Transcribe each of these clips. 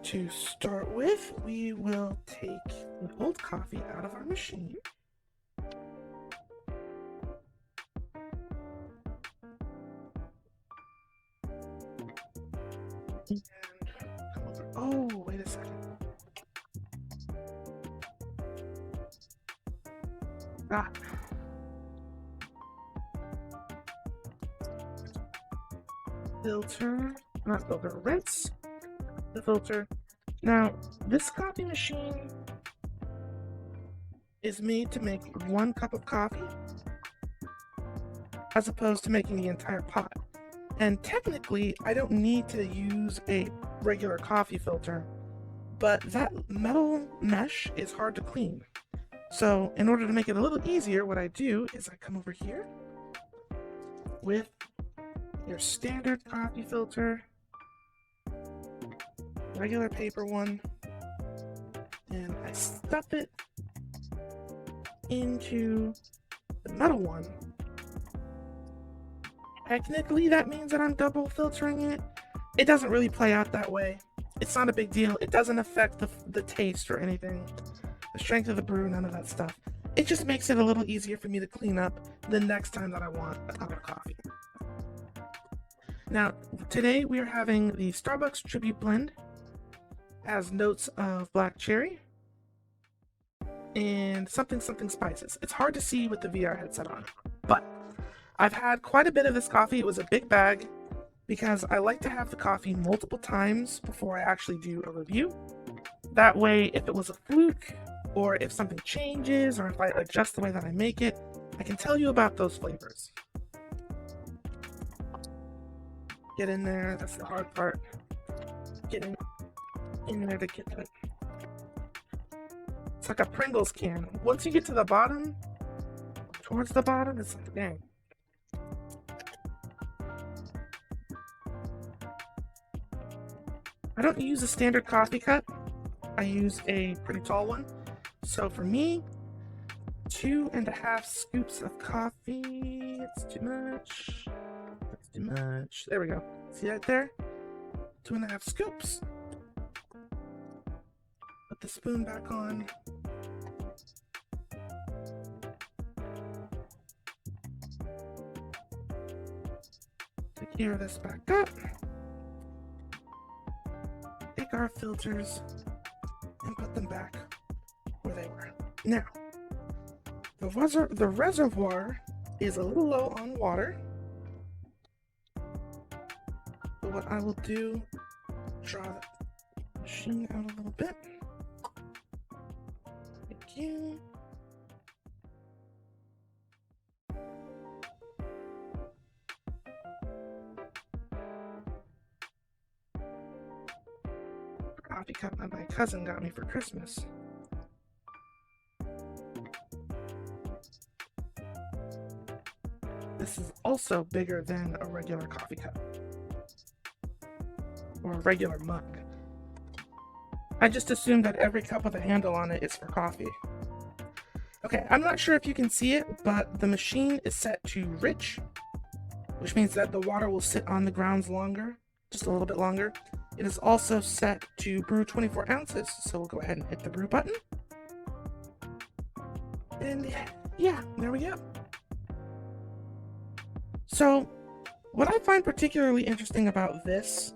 To start with, we will take the old coffee out of our machine. And come over. Oh, wait a second. Ah. Filter, not filter, rinse the filter. Now, this coffee machine is made to make 1 cup of coffee as opposed to making the entire pot. And technically, I don't need to use a regular coffee filter, but that metal mesh is hard to clean. So in order to make it a little easier, what I do is I come over here with your standard coffee filter, regular paper one, and I stuff it into the metal one. Technically, that means that I'm double filtering it. It doesn't really play out that way. It's not a big deal. It doesn't affect the taste or anything. The strength of the brew, none of that stuff. It just makes it a little easier for me to clean up the next time that I want a cup of coffee. Now, today we are having the Starbucks Tribute Blend. Has notes of black cherry and something spices. It's hard to see with the VR headset on, but I've had quite a bit of this coffee. It was a big bag because I like to have the coffee multiple times before I actually do a review. That way, if it was a fluke, or if something changes, or if I adjust the way that I make it, I can tell you about those flavors. Get in there, that's the hard part. Get in there to get it. It's like a Pringles can. Once you get to the bottom, towards the bottom, it's like, dang. I don't use a standard coffee cup. I use a pretty tall one. So for me, 2.5 scoops of coffee. It's too much. That's too much. There we go. See that there? 2.5 scoops. Put the spoon back on. Take care of this back up. Take our filters and put them back where they were. Now, the reservoir is a little low on water. So what I will do, draw the machine out a little bit. Thank you. Coffee cup that my cousin got me for Christmas. This is also bigger than a regular coffee cup or a regular mug. I just assumed that every cup with a handle on it is for coffee. Okay, I'm not sure if you can see it, but the machine is set to rich, which means that the water will sit on the grounds longer, just a little bit longer. It is also set to brew 24 ounces, so we'll go ahead and hit the brew button. And yeah, there we go. So, what I find particularly interesting about this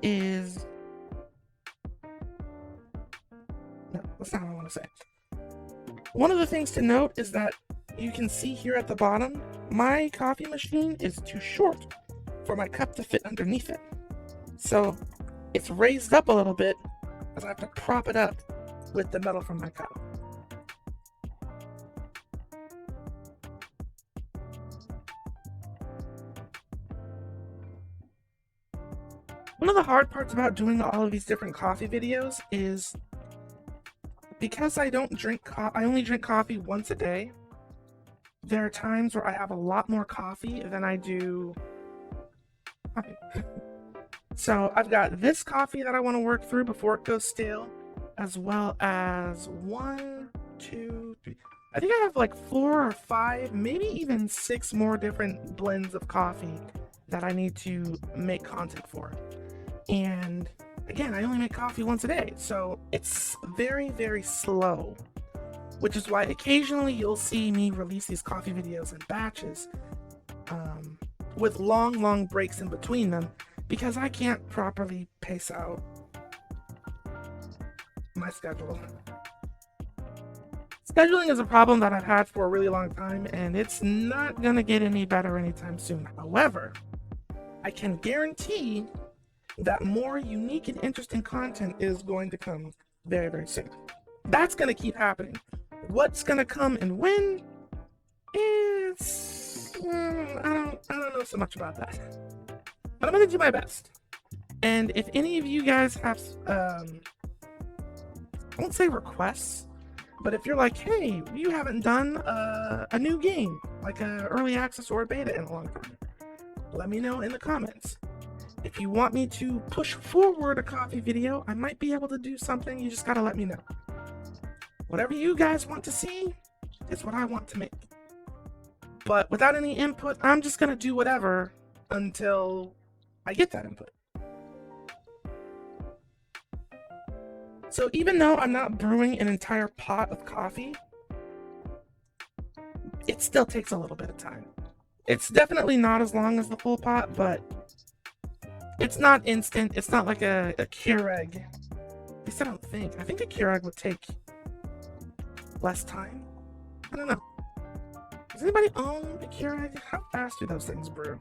is... No, that's not what I want to say. One of the things to note is that you can see here at the bottom, my coffee machine is too short for my cup to fit underneath it. So it's raised up a little bit as I have to prop it up with the metal from my cup. One of the hard parts about doing all of these different coffee videos is because I don't drink I only drink coffee once a day. There are times where I have a lot more coffee than I do coffee. So I've got this coffee that I want to work through before it goes stale, as well as 1, 2, 3. I think I have like 4 or 5, maybe even 6 more different blends of coffee that I need to make content for. And again, I only make coffee once a day, so it's very, very slow, which is why occasionally you'll see me release these coffee videos in batches, with long breaks in between them, because I can't properly pace out my schedule. Scheduling is a problem that I've had for a really long time, and it's not gonna get any better anytime soon. However, I can guarantee that more unique and interesting content is going to come very, very soon. That's going to keep happening. What's going to come and when is... I don't know so much about that. But I'm going to do my best. And if any of you guys have... I won't say requests, but if you're like, hey, you haven't done a new game, like an early access or a beta in a long time, let me know in the comments. If you want me to push forward a coffee video, I might be able to do something. You just gotta let me know. Whatever you guys want to see is what I want to make. But without any input, I'm just gonna do whatever until I get that input. So even though I'm not brewing an entire pot of coffee, it still takes a little bit of time. It's definitely not as long as the full pot, but it's not instant. It's not like a Keurig. At least I don't think. I think a Keurig would take less time. I don't know. Does anybody own a Keurig? How fast do those things brew?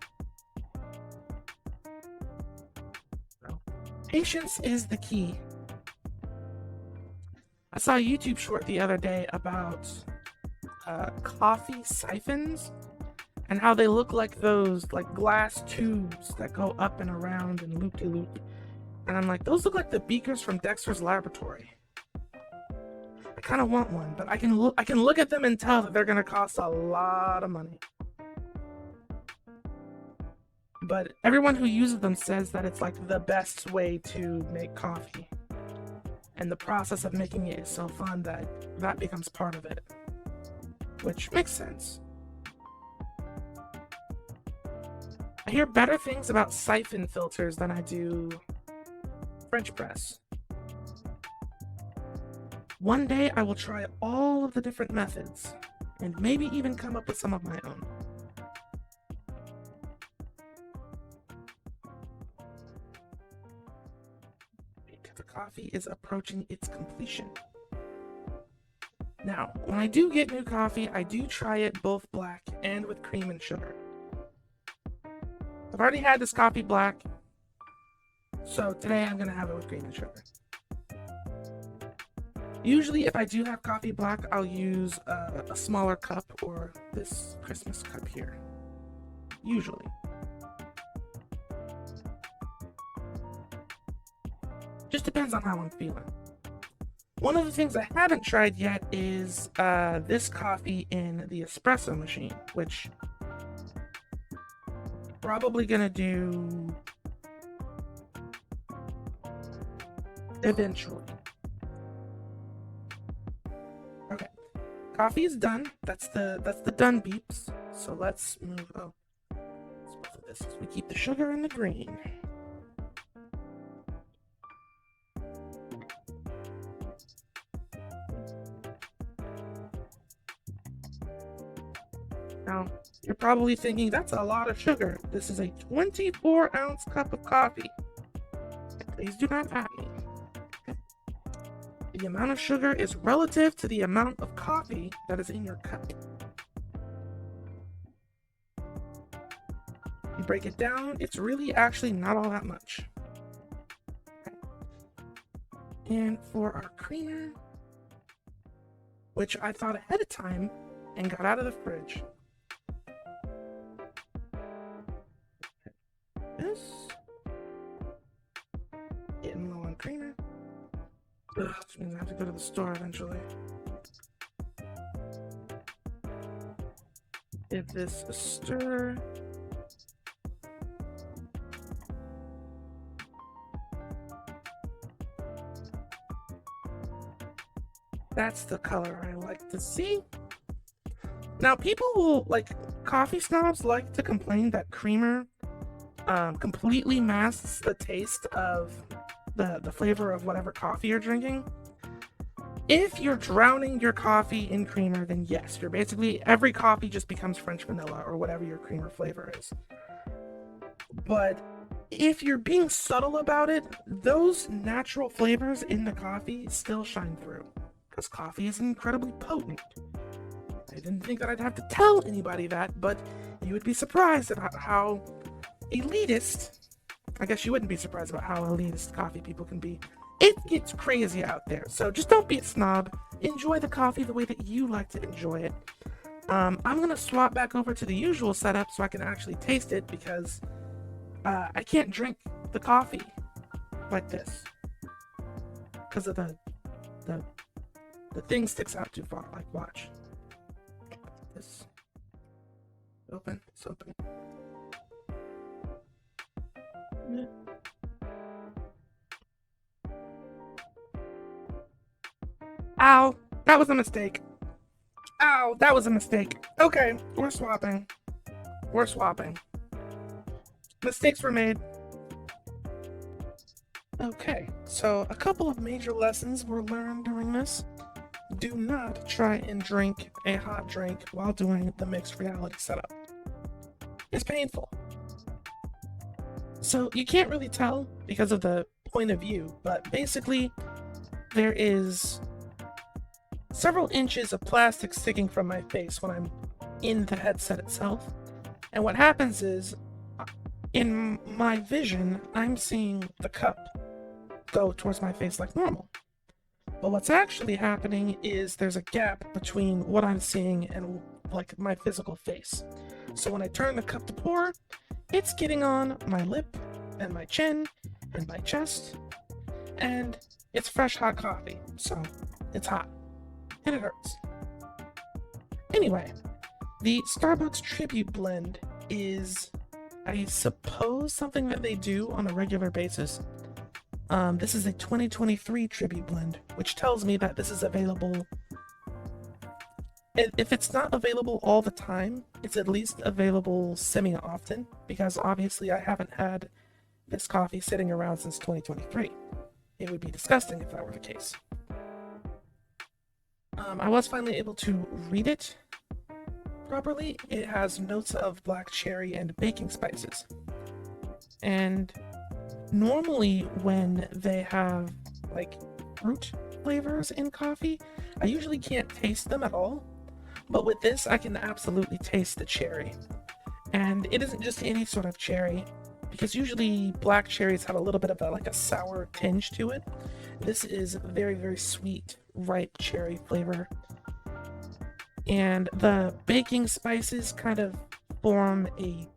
No. Patience is the key. I saw a YouTube short the other day about coffee siphons and how they look like those glass tubes that go up and around and loop-de-loop. And I'm like, those look like the beakers from Dexter's Laboratory. I kind of want one, but I can look at them and tell that they're gonna cost a lot of money. But everyone who uses them says that it's like the best way to make coffee. And the process of making it is so fun that that becomes part of it. Which makes sense. I hear better things about siphon filters than I do French press. One day I will try all of the different methods and maybe even come up with some of my own. Because the coffee is approaching its completion. Now, when I do get new coffee, I do try it both black and with cream and sugar. I've already had this coffee black, so today I'm going to have it with cream and sugar. Usually, if I do have coffee black, I'll use a smaller cup or this Christmas cup here. Usually. Just depends on how I'm feeling. One of the things I haven't tried yet is this coffee in the espresso machine, which probably gonna do eventually. Okay, coffee is done. That's the done beeps. So let's move. Oh, let's both of this. We keep the sugar in the green. Now, you're probably thinking, that's a lot of sugar. This is a 24-ounce cup of coffee. Please do not at me. The amount of sugar is relative to the amount of coffee that is in your cup. You break it down, it's really actually not all that much. Okay. And for our creamer, which I thought ahead of time and got out of the fridge. This. Getting low on creamer. Ugh, which means I have to go to the store eventually. Give this a stir. That's the color I like to see. Now, people will, coffee snobs like to complain that creamer completely masks the taste of the flavor of whatever coffee you're drinking. If you're drowning your coffee in creamer, then yes, you're basically, every coffee just becomes French vanilla or whatever your creamer flavor is. But if you're being subtle about it, those natural flavors in the coffee still shine through, because coffee is incredibly potent. I didn't think that I'd have to tell anybody that, but you would be surprised about how elitist, I guess you wouldn't be surprised about how elitist coffee people can be. It gets crazy out there, so just don't be a snob. Enjoy the coffee the way that you like to enjoy it. I'm gonna swap back over to the usual setup so I can actually taste it, because I can't drink the coffee like this because of the thing sticks out too far. Like, watch this. Open. It's open. Yeah. Ow! That was a mistake. Ow! That was a mistake. Okay, we're swapping. We're swapping. Mistakes were made. Okay, so a couple of major lessons were learned during this. Do not try and drink a hot drink while doing the mixed reality setup. It's painful. So you can't really tell because of the point of view, but basically there is several inches of plastic sticking from my face when I'm in the headset itself. And what happens is, in my vision, I'm seeing the cup go towards my face like normal. But what's actually happening is there's a gap between what I'm seeing and like my physical face. So when I turn the cup to pour, it's getting on my lip and my chin and my chest, and it's fresh hot coffee, so it's hot and it hurts. Anyway, the Starbucks Tribute Blend is, I suppose, something that they do on a regular basis. This is a 2023 Tribute Blend, which tells me that this is available. If it's not available all the time, it's at least available semi-often, because obviously I haven't had this coffee sitting around since 2023. It would be disgusting if that were the case. I was finally able to read it properly. It has notes of black cherry and baking spices. And normally when they have like fruit flavors in coffee, I usually can't taste them at all. But with this, I can absolutely taste the cherry. And it isn't just any sort of cherry, because usually black cherries have a little bit of a sour tinge to it. This is very, very sweet, ripe cherry flavor. And the baking spices kind of form a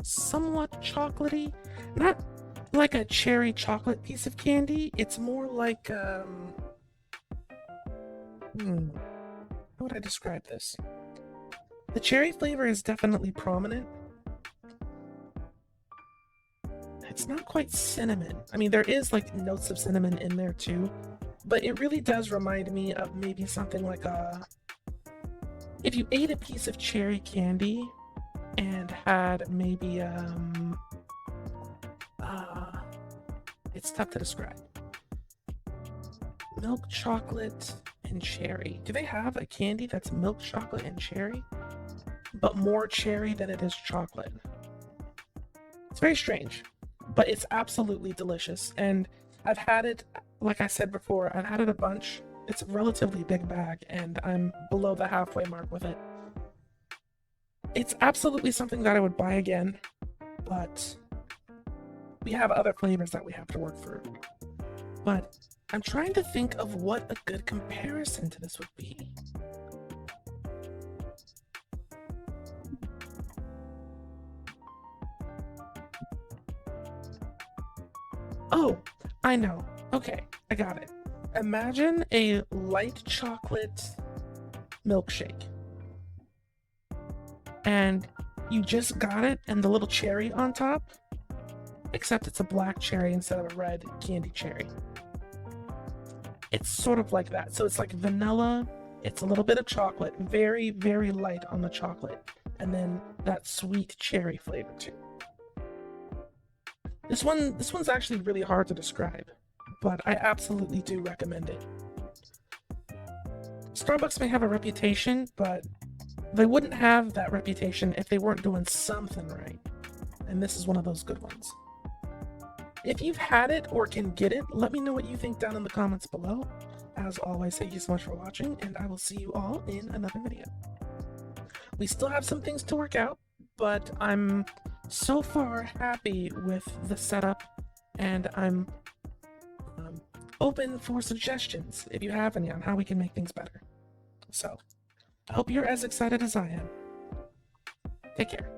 somewhat chocolately, not like a cherry chocolate piece of candy. It's more like, how would I describe this? The cherry flavor is definitely prominent. It's not quite cinnamon. I mean, there is like notes of cinnamon in there too, but it really does remind me of maybe something like if you ate a piece of cherry candy and had maybe it's tough to describe. Milk chocolate and cherry. Do they have a candy that's milk chocolate and cherry, but more cherry than it is chocolate? It's very strange, but it's absolutely delicious. And I've had it, like I said before, I've had it a bunch. It's a relatively big bag, and I'm below the halfway mark with it. It's absolutely something that I would buy again, but we have other flavors that we have to work through. But I'm trying to think of what a good comparison to this would be. Oh, I know. Okay, I got it. Imagine a light chocolate milkshake. And you just got it and the little cherry on top, except it's a black cherry instead of a red candy cherry. It's sort of like that. So it's like vanilla, it's a little bit of chocolate, very, very light on the chocolate, and then that sweet cherry flavor too. This one's actually really hard to describe, but I absolutely do recommend it. Starbucks may have a reputation, but they wouldn't have that reputation if they weren't doing something right. And this is one of those good ones. If you've had it or can get it, let me know what you think down in the comments below. As always, thank you so much for watching, and I will see you all in another video. We still have some things to work out, but I'm so far happy with the setup, and I'm open for suggestions if you have any on how we can make things better. So, I hope you're as excited as I am. Take care.